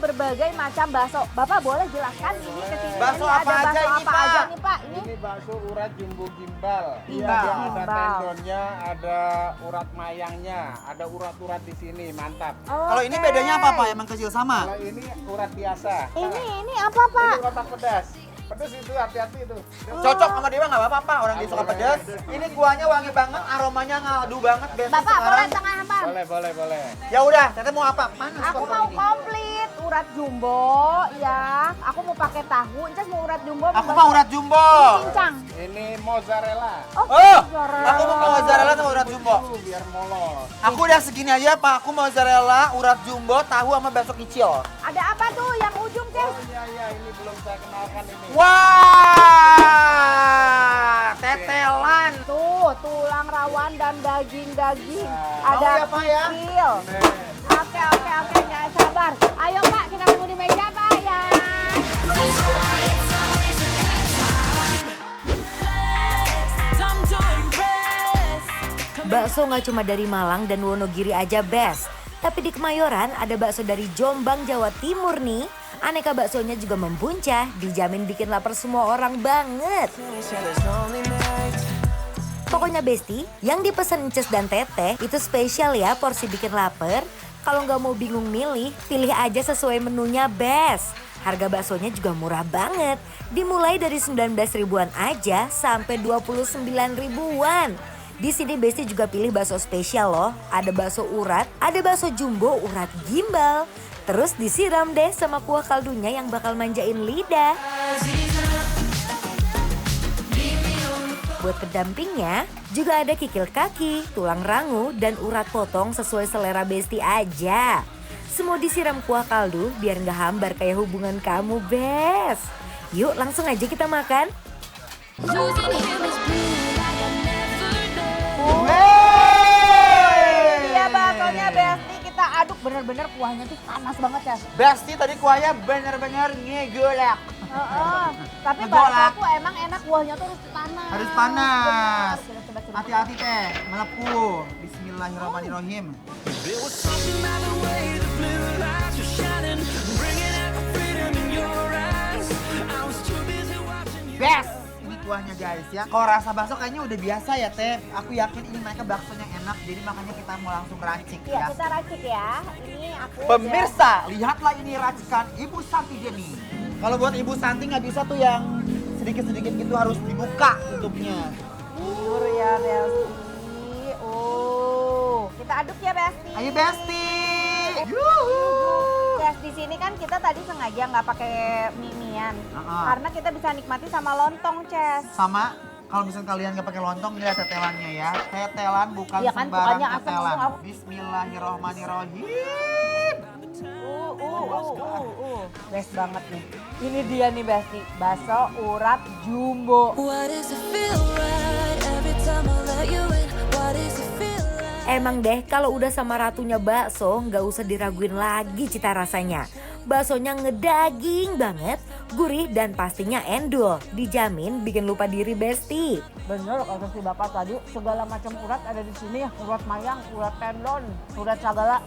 berbagai macam bakso. Bapak boleh jelaskan ini ke sini Bakso ini apa ada aja bakso ini, apa Pak? aja nih Pak? Ini bakso urat jumbo gimbal. Iya, Dia ada gimbal. tendonnya, ada urat mayangnya, ada urat-urat di sini, mantap. Kalau ini bedanya apa Pak? Emang kecil sama? Kalau ini urat biasa. Ini apa Pak? Ini otak pedas. Pedas itu hati-hati itu. Cocok sama Dewa nggak apa-apa, orang dia suka pedas. Ini kuahnya wangi banget, aromanya ngadu banget. Besti Bapak sekarang. boleh tengah apa? Boleh. Ya udah, Teteh mau apa? Panas Aku kok mau ini. komplit urat jumbo ya. Aku mau pakai tahu. Encas mau urat jumbo. Aku mau urat jumbo. Cincang. Ini mozzarella. Oh, mozzarella. aku mau mozzarella sama urat jumbo. Biar molor. Aku udah segini aja Pak, aku mozzarella, urat jumbo, tahu sama bakso kicil. Ada apa tuh yang ujung, Ces? Oh iya, ini belum saya kenalkan ini. Wah, tetelan. Tuh, tulang rawan dan daging-daging. Nah, Ada mau ya, Pak, ya? kikil. Oke, nggak sabar. Ayo Pak, kita tunggu di meja Pak ya. Bakso nggak cuma dari Malang dan Wonogiri aja best. Tapi di Kemayoran ada bakso dari Jombang, Jawa Timur nih. Aneka baksonya juga membuncah, dijamin bikin lapar semua orang banget. Pokoknya Besti, yang dipesan Ences dan Teteh itu spesial ya porsi bikin lapar. Kalau nggak mau bingung milih, pilih aja sesuai menunya best. Harga baksonya juga murah banget. Dimulai dari 19 ribuan aja sampai 29 ribuan. Di sini Besti juga pilih bakso spesial loh. Ada bakso urat, ada bakso jumbo urat gimbal. Terus disiram deh sama kuah kaldunya yang bakal manjain lidah. Buat pendampingnya juga ada kikil kaki, tulang rangu, dan urat potong sesuai selera Besti aja. Semua disiram kuah kaldu biar nggak hambar kayak hubungan kamu, Bes. Yuk langsung aja kita makan. Iya baksonya Besti, kita aduk bener-bener kuahnya tuh panas banget ya. Besti tadi kuahnya bener-bener ngegolak. Tapi Ngegolak. bakso aku emang enak kuahnya tuh harus panas. Harus panas. Bener. Coba. Hati-hati teh, melepuh. Bismillahirrahmanirrahim. Best! Ini kuahnya guys ya. Kalau rasa bakso kayaknya udah biasa ya teh. Aku yakin ini mereka baksonya enak. Jadi makanya kita mau langsung racik Iya, ya. kita racik ya. Ini aku Pemirsa, lihatlah ini racikan Ibu Santi Jenny. Kalau buat Ibu Santi nggak bisa tuh yang sedikit-sedikit gitu, harus dibuka tutupnya. jujur ya Besti. Kita aduk ya Besti. Ayo Besti! Yuhu! Yes, di sini kan kita tadi sengaja nggak pakai mie-mian. Karena kita bisa nikmati sama lontong, Ces. Sama kalau misalnya kalian nggak pakai lontong, ini ada tetelannya ya. Tetelan bukan Iya kan, sembarang pokoknya asam tetelan. usul. Bismillahirrahmanirrahim. Best banget nih. Ini dia nih Besti, bakso urat jumbo. Emang deh kalau udah sama ratunya bakso nggak usah diraguin lagi cita rasanya. Baksonya ngedaging banget, gurih dan pastinya endul. Dijamin bikin lupa diri Besti. Bener kata si bapak tadi, segala macam urat ada di sini ya. Urat mayang, urat tendon, urat segala.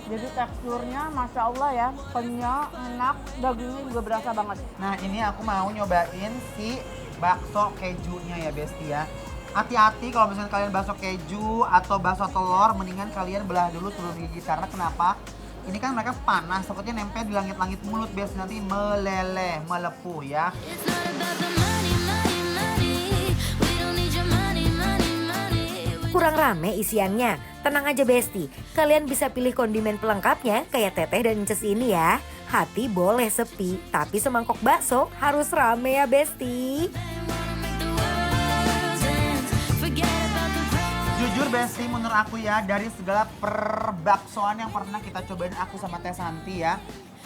Jadi teksturnya Masya Allah ya, kenyal, enak, dagingnya juga berasa banget. Nah ini aku mau nyobain si bakso kejunya ya Besti ya. Hati-hati kalau misalnya kalian bakso keju atau bakso telur, mendingan kalian belah dulu telur gigi. Karena kenapa? Ini kan mereka panas, takutnya nempel di langit-langit mulut Besti, nanti meleleh, melepuh ya. Kurang rame isiannya, tenang aja Besti. Kalian bisa pilih kondimen pelengkapnya kayak Teteh dan Ences ini ya. Hati boleh sepi, tapi semangkok bakso harus rame ya Besti. Jujur Besti, menurut aku ya, dari segala perbaksoan yang pernah kita cobain aku sama Teh Santi ya,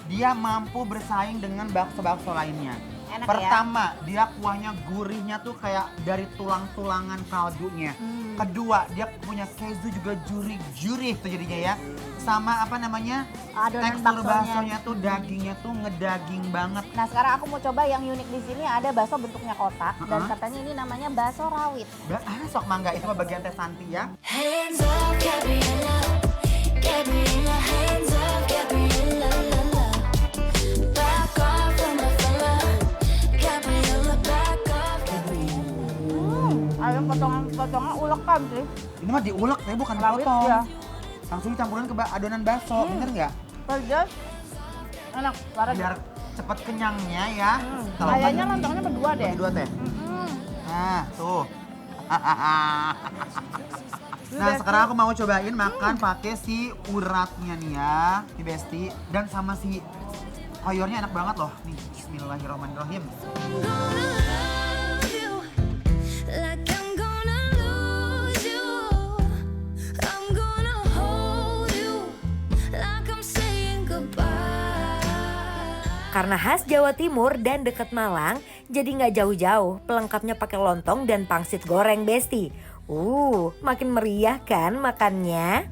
dia mampu bersaing dengan bakso-bakso lainnya. Enak Pertama, dia kuahnya gurihnya tuh kayak dari tulang-tulangan kaldunya. Kedua, dia punya keju juga jurih-jurih tuh jadinya ya. Sama apa namanya, Adonan tekstur baksonya. baksonya tuh dagingnya tuh ngedaging banget. Nah sekarang aku mau coba yang unik di sini ada bakso bentuknya kotak dan katanya ini namanya bakso rawit. Sok mangga, itu mah bagian Teh Santi ya. Hands up, Gabriella. Gabriella, hands up, Gabriella. La, la. potongan ulekan sih. Ini mah diulek ya, bukan Rawit, dipotong. iya. Langsung campurin ke adonan bakso, bener nggak? Pedas, enak, parah. Biar cepet kenyangnya ya. Kalau Kayaknya nggak- lontongnya berdua deh. Berdua teh. Nah, tuh. Nah, sekarang aku mau cobain makan pakai si uratnya nih ya, si Besti, dan sama si koyornya enak banget loh. Nih, bismillahirrahmanirrahim. Karena khas Jawa Timur dan deket Malang, jadi nggak jauh-jauh pelengkapnya pakai lontong dan pangsit goreng Besti. Makin meriah kan makannya?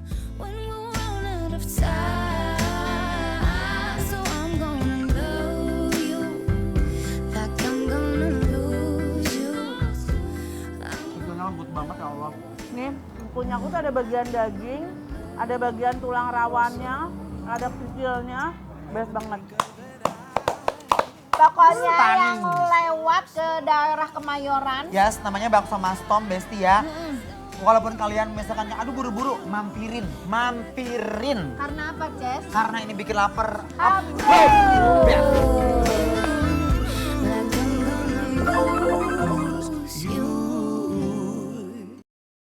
Susunya lembut banget ya Allah. Nih, punyaku tuh ada bagian daging, ada bagian tulang rawannya, ada kikilnya, best banget. Pokoknya yang lewat ke daerah Kemayoran, Yes, namanya bakso Mas Tom Besti ya. Walaupun kalian misalkan aduh buru-buru, mampirin. karena apa, Ces? Karena ini bikin lapar. Amin.